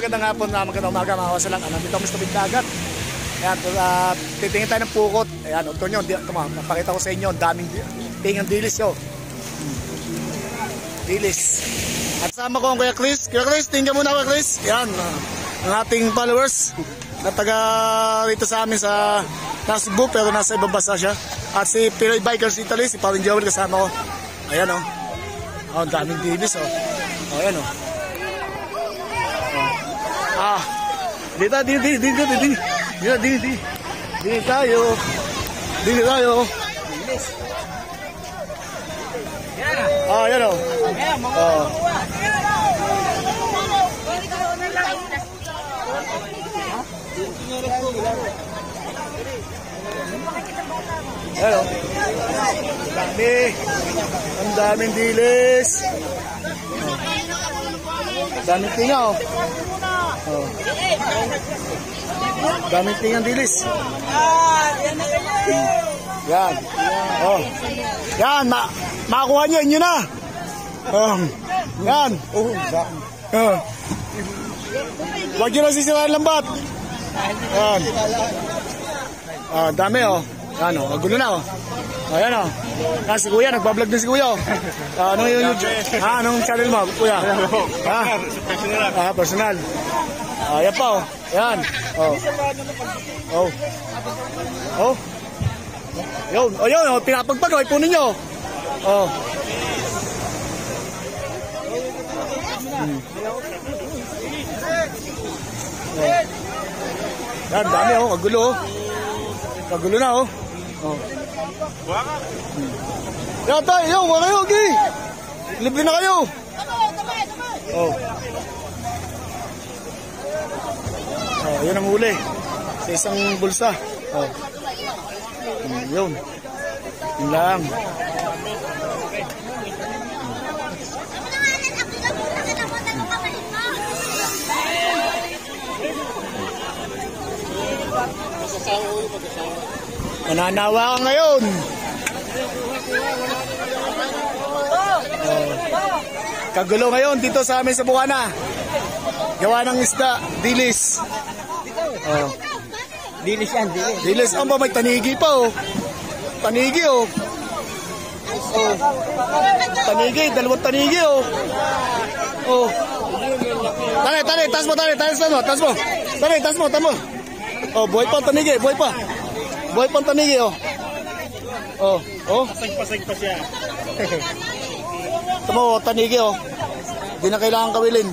magandang hapon na magandang umaga mga kawasalang. Nandito kami sa tabing dagat. Ayan, titingin tayo ng pukot. Ayan, ito nyo, napakita ko sa inyo, daming tingang dilis yun. Dilis. At sama ko ang Kuya Chris. Kuya Chris, tingnan muna Kuya Chris. Ayan, ang ating followers na taga rito sa amin sa Cebu pero nasa ibang bansa siya. At si Pinoy Bikers Italy, si Parin Joel kasama ko. Ayan o. Oh, daming dilis o. Oh, ayan o. Dito tayo. Ayan o. Ayan o. Ang daming dilis. Daming tinga o. Daming tingang dilis. Yan. Oh. Yan, makakuha nyo, inyo na. Yan. Huwag nyo na sisiraan lambat. Yan. Dami o. Yan o, magulo na o. Ayan o. Yan si Kuya, nagbablog din si Kuya o. Anong YouTube? Anong channel mo, Kuya? Personal. Ayan pa o. Ayan. Yun. Yun. Pinapagpag. Ipunin nyo. Yan, dami o. Magulo o. Magulo na o. Yan tayo. Yan, wala kayo. Okay. Libre na kayo. Yun ang huli sa isang bulsa. Yun. Yun lang. Mananawa ka ngayon. Kagulo ngayon dito sa amin sa Bukana. Gawa ng isda, dilis. Dilis yan, dilis. Dilis, ba may tanigi pa o. Tanigi o. Tanigi, dalawang tanigi o. Tali, tas mo. Buhay pa ang tanigi, buhay pa. Buhay pa ang tanigi o. Pasag pa siya. Tamo, tanigi o. Di na kailangan kawilin.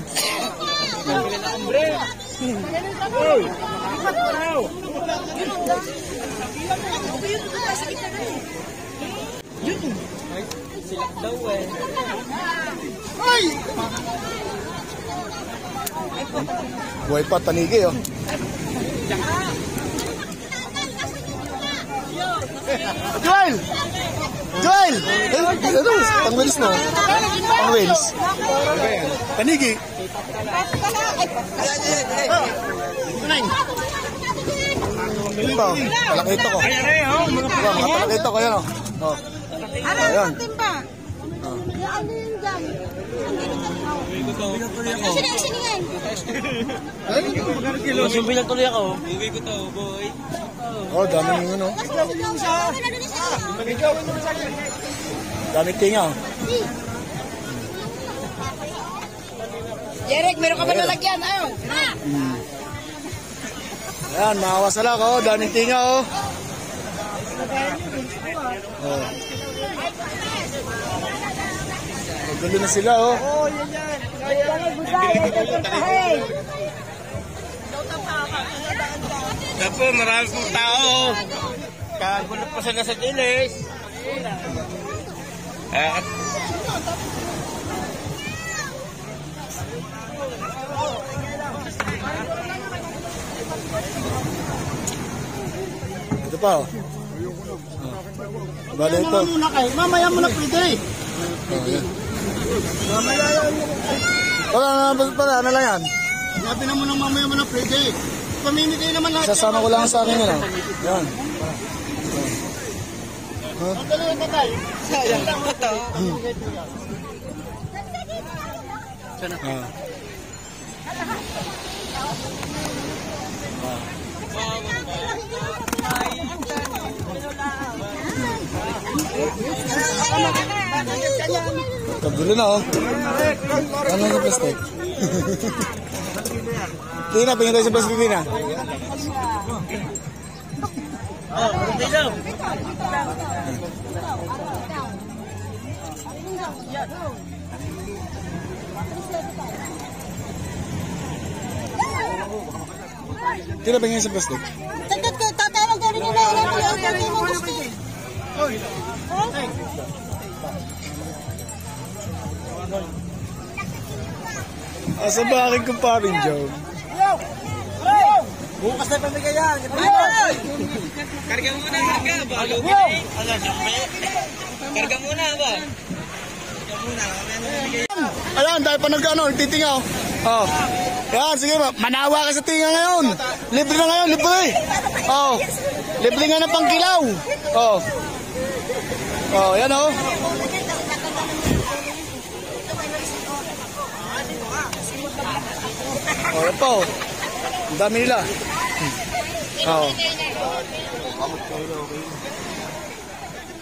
Silak daw eh. Ay! Buhay pa, tanigi oh. Joel! Pang-wheels mo. Pang-wheels. Tanigi. Ano ba? Talakito ko. Mga talakito ko yan o. Ayan. Ano yun dyan? Siningan. Masumbilang tuloy ako. Uwi ko to, boy. Dami yung ano. Dami tinga. Derek, meron ka ba nalagyan? Ayan, makawasala ko. Daming tinga oh. Magulo na sila oh. Dapo, marami pong tao. Kagulot pa sila sa dilis. Ito pa oh. Bale ito. Mamaya mo na pwede. Ano lang yan? Sabi na mo nang mamaya mo na pwede. Pamimigay naman lahat. Sasama ko lang sa akin yun oh. Yan. Madali na tayo. Sayang. Sana. Kagulo na oh. Ano yung plastic? Tina, pingin tayo sa plastic, Tina. Tina, pingin sa plastic. Tatawag ka rin nila. Ilan mo gusto? Asa ba aking kumparing Joe? Bukas na pamigay yan. Karga muna, karga. Bago karga muna ba? Ayan, dahil pa nag-ano, nagtitingaw. Oh. Yan, sige, manawa ka sa tinga ngayon. Libre na ngayon, libre. Oh. Libre nga na pangkilaw. Oh. Oh, yan oh. Oh, yan po. Ang dami nila. Oh.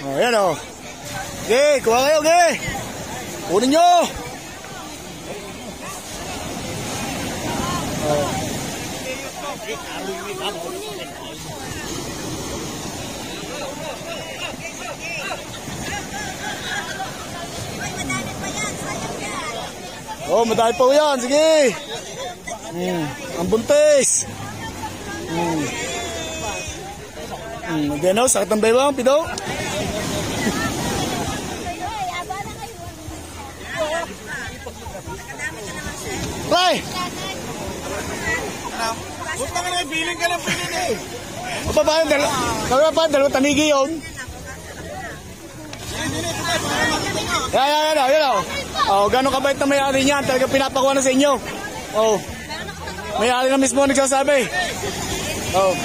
Oh, yan oh. Okay, kuha kayo, okay. Kunin nyo. Oh. Oh, madami pa yan. Sige. Ang buntis. Again, oh, sakit ng baybang, Pido. Ray! Buta ka na, feeling ka ng feeling eh. O pa ba yun? Dalawa tanigi yun. Yan o. Oh, gano'ng kabait na may-ari niyan. Talaga pinapakuha na sa inyo. Oh. May-ari na mismo nagsasabi. Oh.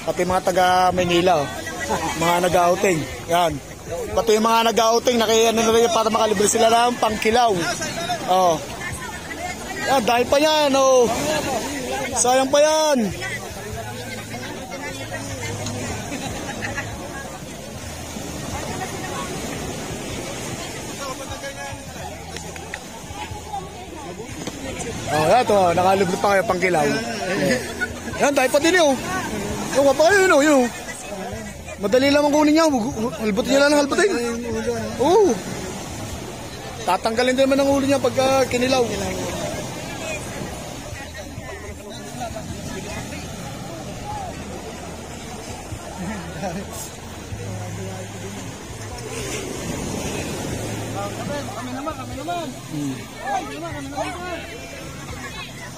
Pati mga taga Manila, oh. Mga nag-outing. Yan. Pati yung mga nag-outing, nakiano na rin para makalibre sila ng pangkilaw. Oh. Yan, dahil pa yan, oh. Sayang pa yan. Oh, yan to, nakalibre pa kayo pangkilaw. Yan, dahil pa din yun. Yung pa kayo, yun. Madali lang ang kunin niya. Halbutin niya lang ng halbutin. Oo. Tatanggalin din naman ang ulo niya pagka kinilaw.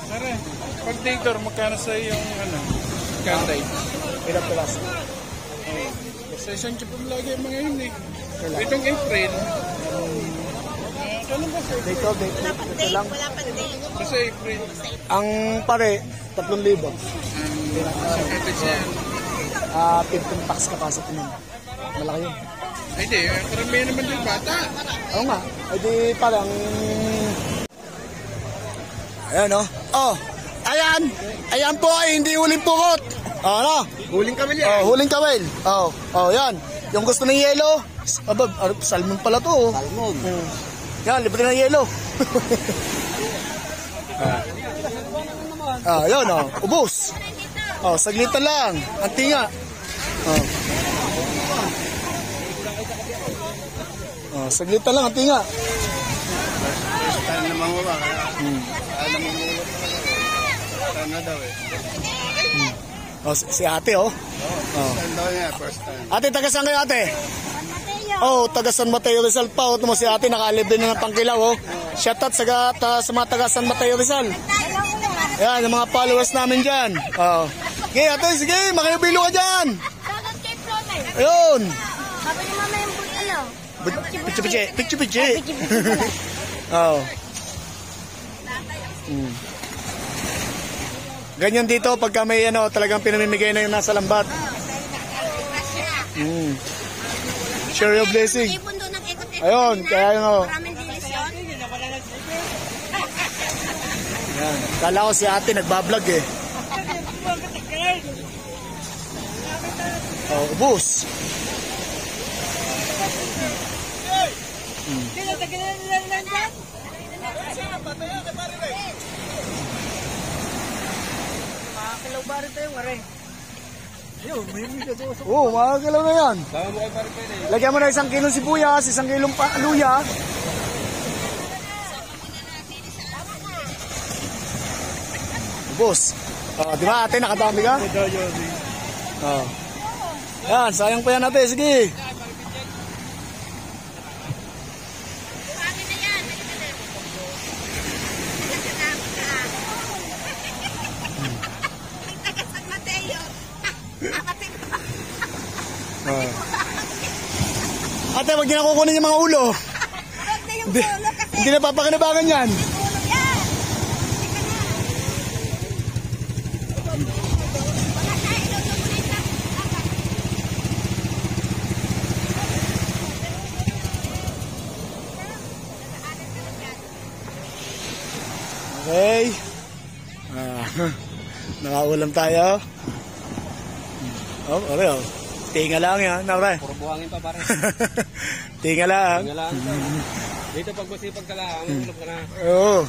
Sare, pag Tigor, magkano sa yung kanday? Ilang pelas. Sa isang chipom lagi ang mga yun eh. Itong April. Ano ba sir? Date. Ito lang. Sa April. Ang pare, 3,000. Sa kapit siya. 15 packs capacity nun. Malaki yun. Ay di, karamihan naman din bata. Oo nga. Ay di parang... Ayan o. Oh. Ayan. Ayan po ay hindi huling pukot. Ano? Huling kami niya. Oh, huling kawel. Oh, yan. Yung gusto ng yelo. Salmon pala to. Oh. Salmon. Yan, libre ng yelo. Yun oh. Ubus. Oh, saglitan lang. Ang tinga. Oh. Oh, saglitan lang ang tinga. First time na manguha. Alam mo mo. Sana daw eh. Oh, si ate oh. First time niya, first time. Ate, taga saan kayo ate? Oh, taga San Mateo Rizal pa. Oh, mo si ate nakalibre na ng pangkilaw oh. Shoutout sa mga taga San Mateo Rizal. Yan, yung mga followers namin dyan. Oh. Okay, ate, sige, makibilo ka dyan. Ayun. Sabi ni mama yung Pichi-pichi. Oh. Ganyan dito pagka may ano, talagang pinamimigay na yung nasa lambat. Share your blessing. Ipon doon ng ikot-ikot. Ayun, kaya ano. Maraming dilis yun. Yan. Kala ko si ate nagbablog eh. Oh, ubus. Oo, makakalaw na yan. Lagyan mo na 1 kilong sibuyas, 1 kilong luya. Ubus. Oh, di ba ate, nakadami ka? Oh. Yan, sayang pa yan ate, sige. Oh. Ate, wag niyo na kukunin yung mga ulo. Hindi na papakinabangan yan. Okay. Nakaulam tayo. Oh, okay oh. Tinga lang yan, pre. Puro buhangin pa pare. Tinga lang. Tinga lang. Dito pag masipag ka lang, ulap ka na. Oo.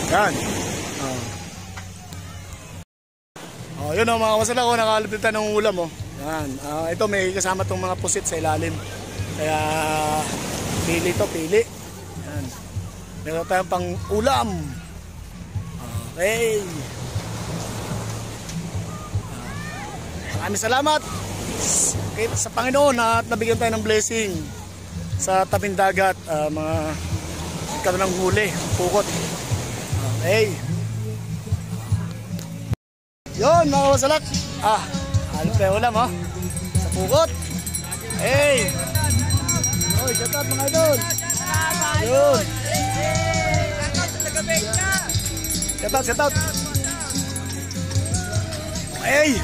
Yan. Oh, yun oh, mga kasala ko, nakalapit tayo ng ulam oh. Yan. Ito may kasama tong mga pusit sa ilalim. Kaya pili to, pili. Yan. Meron tayong pang ulam. Okay. Maraming salamat sa Panginoon at nabigyan tayo ng blessing sa tabing dagat, mga karoon ng huli, pukot. Okay. Yun mga wasalak. Alam tayo ulam ha. Sa pukot. Hey. Oy, shout out mga idol. Yun. Shout out. Hey.